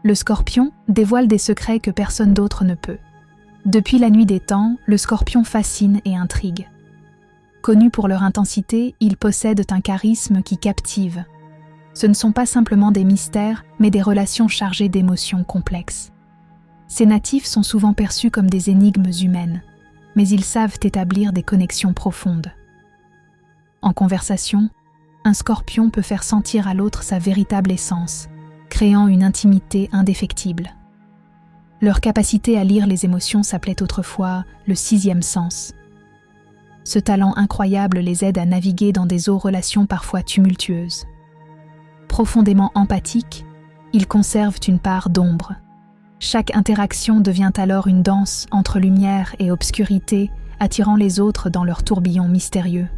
Le scorpion dévoile des secrets que personne d'autre ne peut. Depuis la nuit des temps, le scorpion fascine et intrigue. Connus pour leur intensité, ils possèdent un charisme qui captive. Ce ne sont pas simplement des mystères, mais des relations chargées d'émotions complexes. Ces natifs sont souvent perçus comme des énigmes humaines, mais ils savent établir des connexions profondes. En conversation, un scorpion peut faire sentir à l'autre sa véritable essence, créant une intimité indéfectible. Leur capacité à lire les émotions s'appelait autrefois le sixième sens. Ce talent incroyable les aide à naviguer dans des relations parfois tumultueuses. Profondément empathiques, ils conservent une part d'ombre. Chaque interaction devient alors une danse entre lumière et obscurité, attirant les autres dans leur tourbillon mystérieux.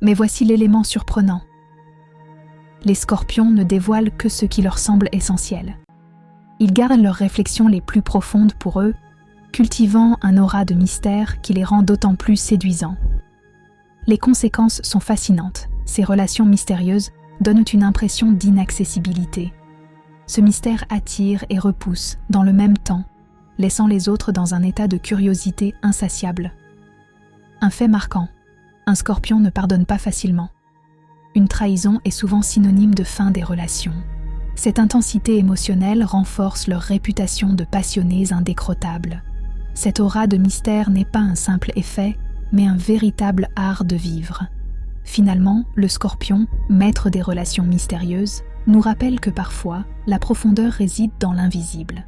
Mais voici l'élément surprenant. Les scorpions ne dévoilent que ce qui leur semble essentiel. Ils gardent leurs réflexions les plus profondes pour eux, cultivant un aura de mystère qui les rend d'autant plus séduisants. Les conséquences sont fascinantes. Ces relations mystérieuses donnent une impression d'inaccessibilité. Ce mystère attire et repousse dans le même temps, laissant les autres dans un état de curiosité insatiable. Un fait marquant, un scorpion ne pardonne pas facilement. Une trahison est souvent synonyme de fin des relations. Cette intensité émotionnelle renforce leur réputation de passionnés indécrottables. Cette aura de mystère n'est pas un simple effet, mais un véritable art de vivre. Finalement, le scorpion, maître des relations mystérieuses, nous rappelle que parfois, la profondeur réside dans l'invisible.